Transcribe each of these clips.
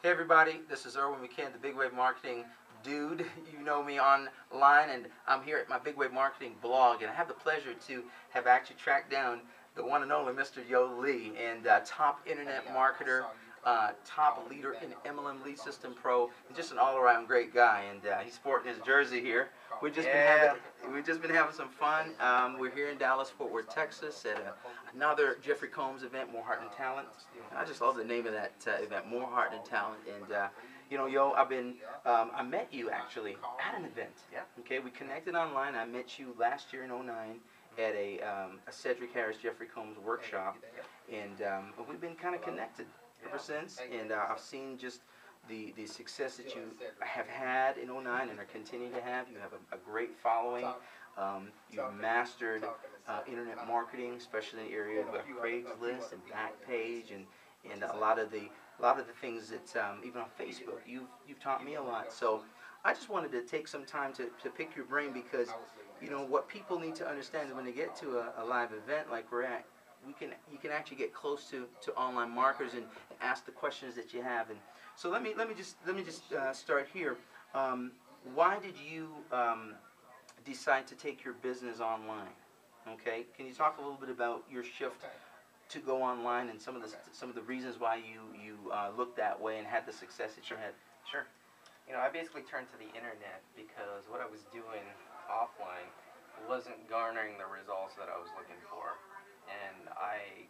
Hey everybody, this is Erwin McKinn, the Big Wave Marketing dude. You know me online, and I'm here at my Big Wave Marketing blog, and I have the pleasure to have actually tracked down the one and only Mr. Yo Lee, and top internet marketer, top leader in MLM Lead System Pro, and just an all-around great guy. And he's sporting his jersey here. We've just been having some fun. We're here in Dallas, Fort Worth, Texas, at another Jeffrey Combs event, More Heart and Talent. I just love the name of that event, More Heart and Talent. And you know, Yo, I met you actually at an event. Yeah. Okay, we connected online. I met you last year in '09 at a Cedric Harris Jeffrey Combs workshop, and we've been kind of connected ever since. And I've seen just the success that you have had in '09 and are continuing to have. You have a great following. You've mastered internet marketing, especially in the area of Craigslist and Backpage, and a lot of the things that even on Facebook you've taught me a lot. So I just wanted to take some time to pick your brain, because you know what people need to understand is when they get to a live event like we're at, you can actually get close to online marketers and ask the questions that you have. And so let me just start here. Why did you decide to take your business online? Okay, can you talk a little bit about your shift to go online and some of the reasons why you looked that way and had the success that you had? Sure. You know, I basically turned to the internet because what I was doing offline wasn't garnering the results that I was looking for. And I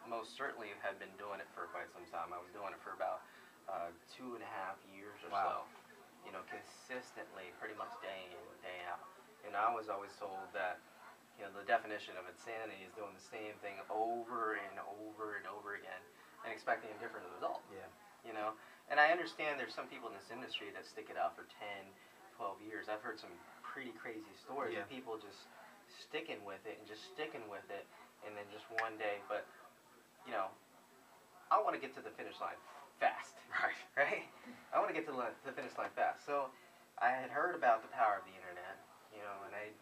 most certainly had been doing it for quite some time. I was doing it for about 2.5 years or so. You know, consistently, pretty much day in, day out. And I was always told that, you know, the definition of insanity is doing the same thing over and over and over again and expecting a different result. Yeah. You know, and I understand there's some people in this industry that stick it out for 10, 12 years. I've heard some pretty crazy stories of people just sticking with it and just sticking with it, and then just one day. But, you know, I want to get to the finish line fast. Right. Right? I want to get to the finish line fast. So I had heard about the power of the internet, you know, and I'd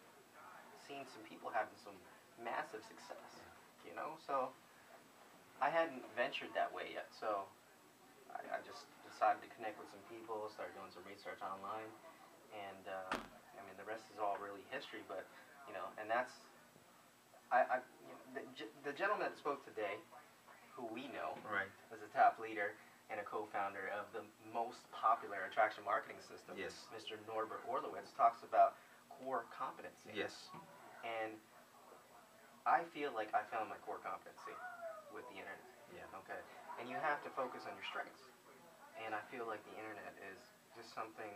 seen some people having some massive success, you know. So I hadn't ventured that way yet. So I just decided to connect with some people, start doing some research online, and I mean, the rest is all really history. But you know, and that's you know, the gentleman that spoke today, who we know, Right. as a top leader and a co-founder of the most popular attraction marketing system, Yes. Mr. Norbert Orlowitz, talks about core competency. Yes. And I feel like I found my core competency with the internet. Yeah. Okay. And you have to focus on your strengths. And I feel like the internet is just something.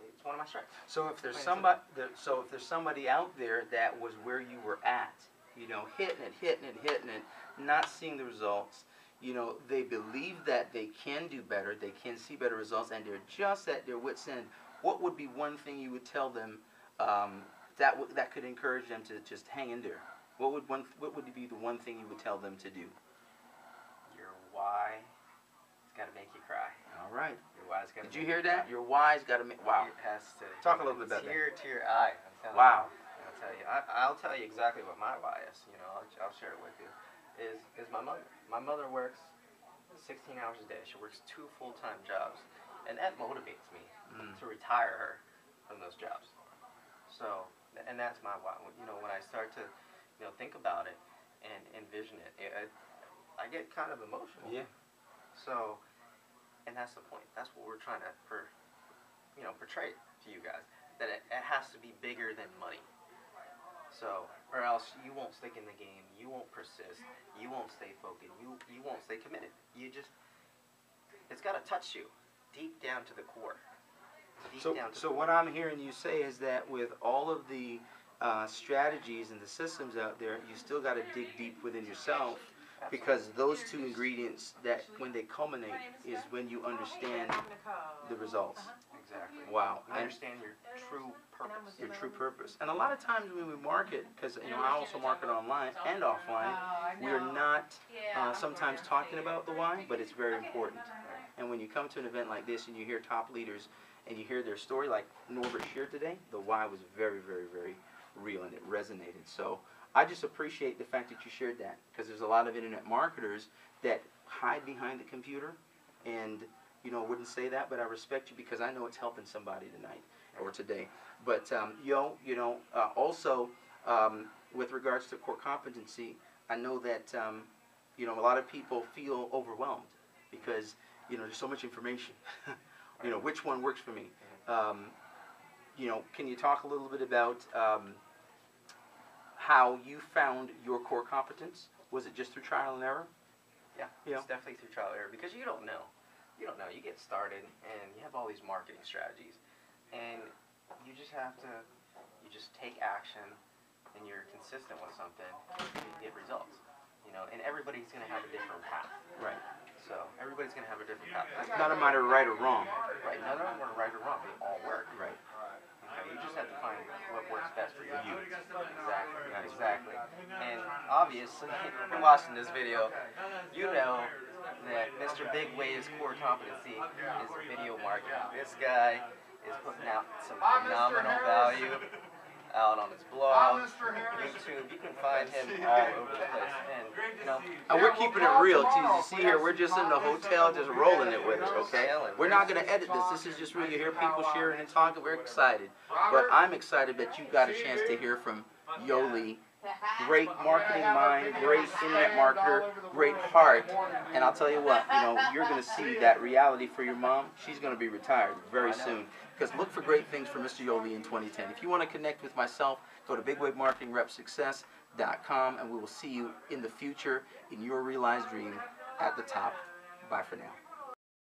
It's one of my strengths. So if there's Plain and somebody out there that was where you were at, you know, hitting it, not seeing the results, you know, they believe that they can do better, they can see better results, and they're just at their wits' end, what would be one thing you would tell them that could encourage them to just hang in there? What would be the one thing you would tell them to do? Your why has got to make you cry. All right. Your why's got to. Did you hear that? Your why's got to make. Wow. It has to. Talk a little bit about that. Tear to your eye. I'm telling Wow. you. I'll tell you. I'll tell you exactly what my why is. You know, I'll share it with you. Is my mother. My mother works 16 hours a day. She works 2 full-time jobs, and that motivates me to retire her from those jobs. So, and that's my why. You know, when I start to, you know, think about it and envision it, I get kind of emotional. Yeah. So, and that's the point. That's what we're trying to, portray to you guys. That it has to be bigger than money. So, or else you won't stick in the game. You won't persist. You won't stay focused. You won't stay committed. It's got to touch you deep down to the core. So what I'm hearing you say is that with all of the strategies and the systems out there, you still got to dig deep within yourself, because those 2 ingredients, that when they culminate is when you understand the results. Exactly. Wow. You understand your true purpose. Your true purpose. And a lot of times when we market, because you know I also market online and offline, we're not sometimes talking about the why, but it's very important. And when you come to an event like this and you hear top leaders and you hear their story, like Norbert shared today, the why was very, very, very real, and it resonated. So I just appreciate the fact that you shared that, because there's a lot of internet marketers that hide behind the computer, and you know, wouldn't say that, but I respect you because I know it's helping somebody tonight or today. But also with regards to core competency, I know that you know, a lot of people feel overwhelmed because, you know, there's so much information. You know, which one works for me? You know, can you talk a little bit about how you found your core competence? Was it just through trial and error? Yeah, it's definitely through trial and error because you don't know. You don't know. You get started and you have all these marketing strategies, and you just have to, you just take action, and you're consistent with something, and you get results. You know, and everybody's going to have a different path. Right. So everybody's going to have a different path. Not a matter of right or wrong. Right. None of them are right or wrong. They all work. Right. Okay, you just have to find what works best for you. Exactly. Exactly. And obviously, if you're watching this video, you know that Mr. Big Wave's core competency is video marketing. This guy is putting out some phenomenal value out on his blog, YouTube. You can find him all over the place. And, you know, and we're keeping it real, too. You see here, we're just in the hotel, just rolling it with it, okay? We're not going to edit this. This is just real. You hear people sharing and talking. We're excited. But I'm excited that you got a chance to hear from Yoli. Great marketing mind, great internet marketer, great heart. And I'll tell you what, you know, you're going to see that reality for your mom. She's going to be retired very soon. Because look for great things for Mr. Yoli in 2010. If you want to connect with myself, go to bigwavemarketingrepsuccess.com, and we will see you in the future in your realized dream at the top. Bye for now.